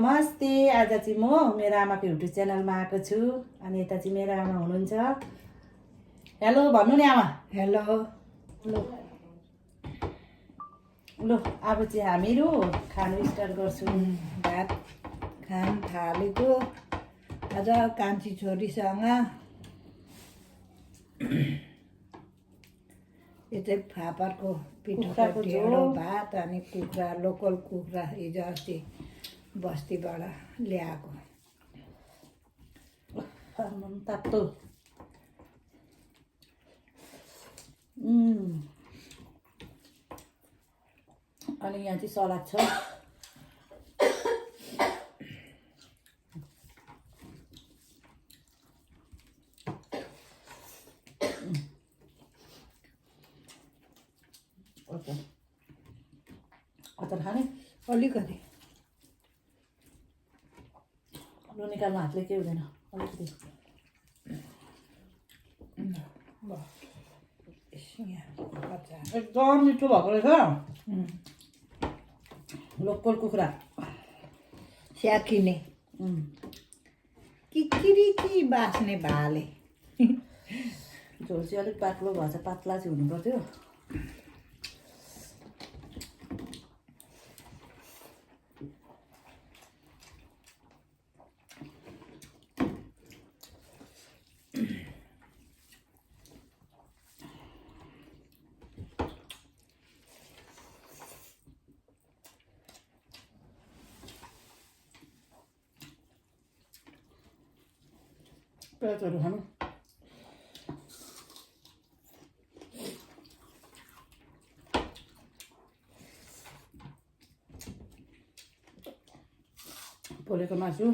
नमस्ते। आज चाहिँ म मेरो आमाको युट्युब च्यानलमा आएको छु अनि यता चाहिँ मेरो आमा हुनुहुन्छ। हेलो भन्नु नि आमा। हेलो लो लो अब चाहिँ हामीहरू खानु स्टार्ट गर्छौँ। भात खान थालेको आज कान्छी छोरीसँग। यो चाहिँ फापरको पिठोको ढेँडो भात अनि कुखुरा लोकल कुखुरा हिजो अस्ति बस्तीबाट ल्याएको। तातो अनि यहाँ चाहिँ सलाद छ। अचार खाने अलिकति लु निकाल्नु हातले के हुँदैन अलिकति। एकदम मिठो भएको रहेछ। लोकल कुखुरा स्याकिने किचिरिची बाँच्ने भाले। झोल चाहिँ अलिक पातलो भएछ, पातला चाहिँ हुनु पर्थ्यो। प्याजहरू खानु पोलेको मासु।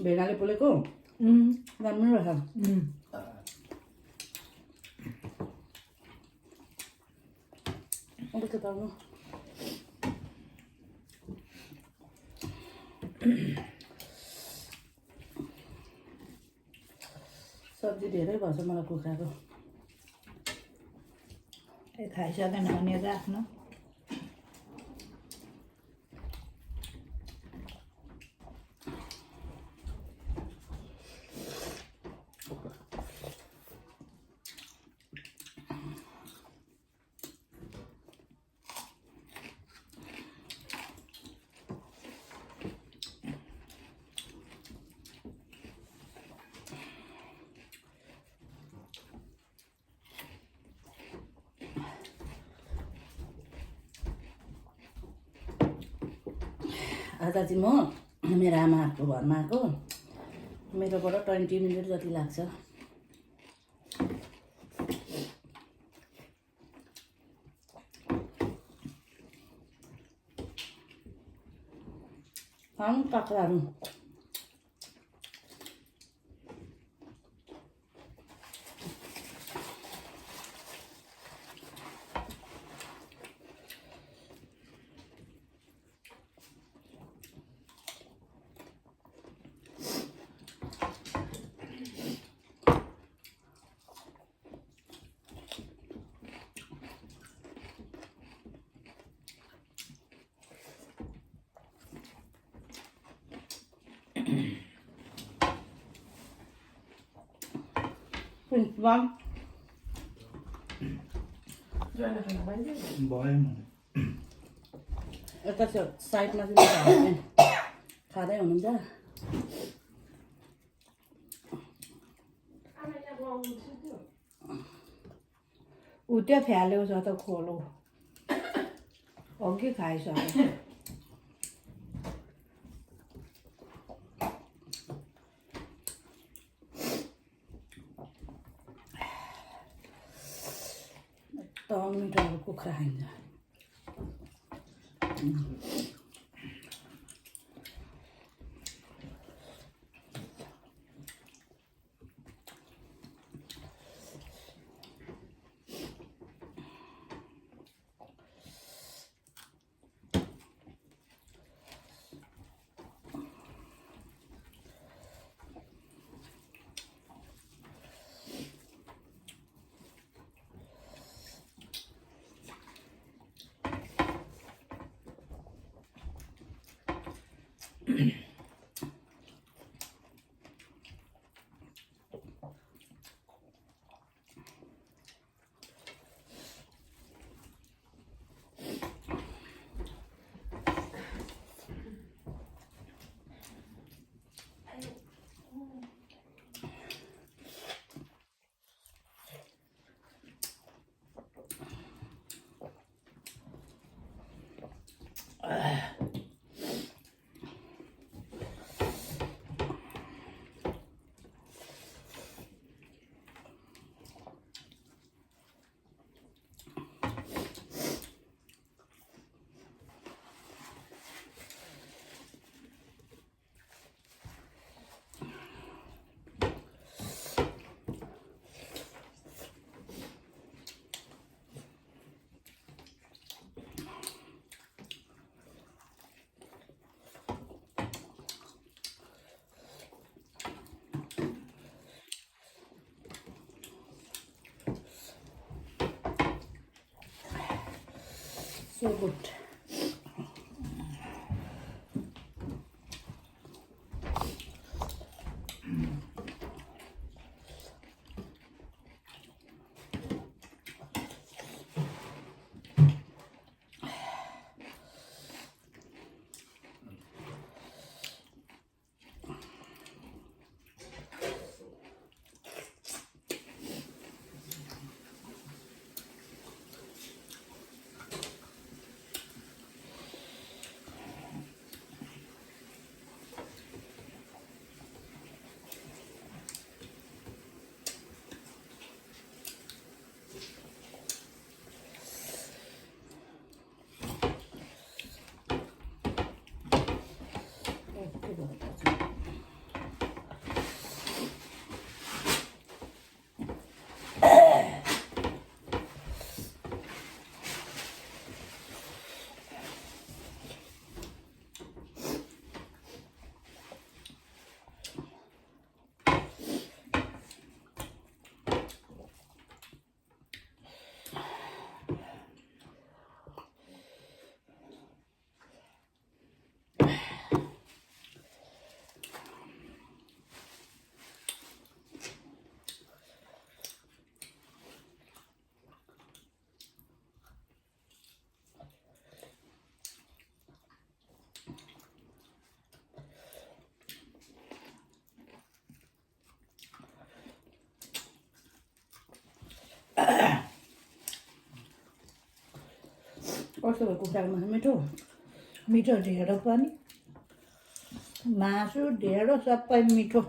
भेडाले पोलेको राम्रो रहेछ। अब के पाउनु सब्जी धेरै भएछ मलाई कुखुराको। खाइसकेन भने राख्नु। आज चाहिँ म मेरो आमाहरूको घरमा आएको। मेरोबाट 20 मिनट जति लाग्छ। खानु काँक्राहरू यता चाहिँ साइडमा चाहिँ खाँदै हुनुहुन्छ। ऊ त्यो फ्यालेको छ त खोलो अघि खाइसक्यो। एकदम मिठो कुखुरा खाइन्छ। So good. कस्तो भयो कुखुराको मासु? मिठो? मिठो ढेँडो पनि, मासु ढेँडो सबै मिठो।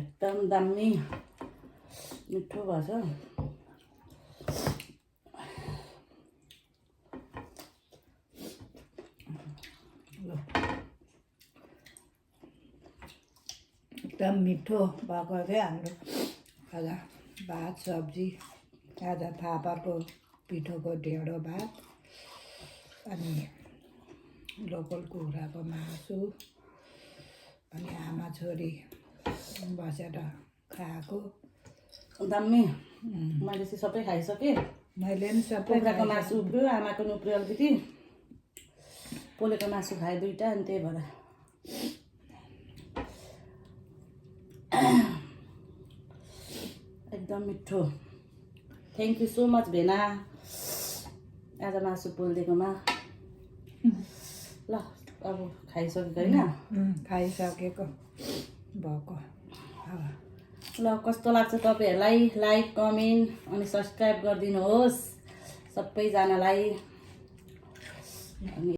एकदम दामी मिठो भएछ। एकदम मिठो भएको थियो हाम्रो आज भात सब्जी, आज फापरको पिठोको ढेँडो भात, अनि लोकल कुखुराको मासु, अनि आमा छोरी बसेर खाएको। दामी। मैले चाहिँ सबै खाइसकेँ। मैले पनि सबै कुखुराको मासु उब्रियो, आमाको नि उब्रियो अलिकति, पोलेको मासु खाएँ दुईवटा, अनि त्यही भएर एकदम मिठो। थ्याङ्क यू सो मच भेना, आज मासु पोलिदिएकोमा। ल अब खाइसकेको होइन? खाइसकेको भएको। ल कस्तो लाग्छ तपाईँहरूलाई? लाइक कमेन्ट अनि सब्सक्राइब गरिदिनुहोस् सबैजनालाई। अनि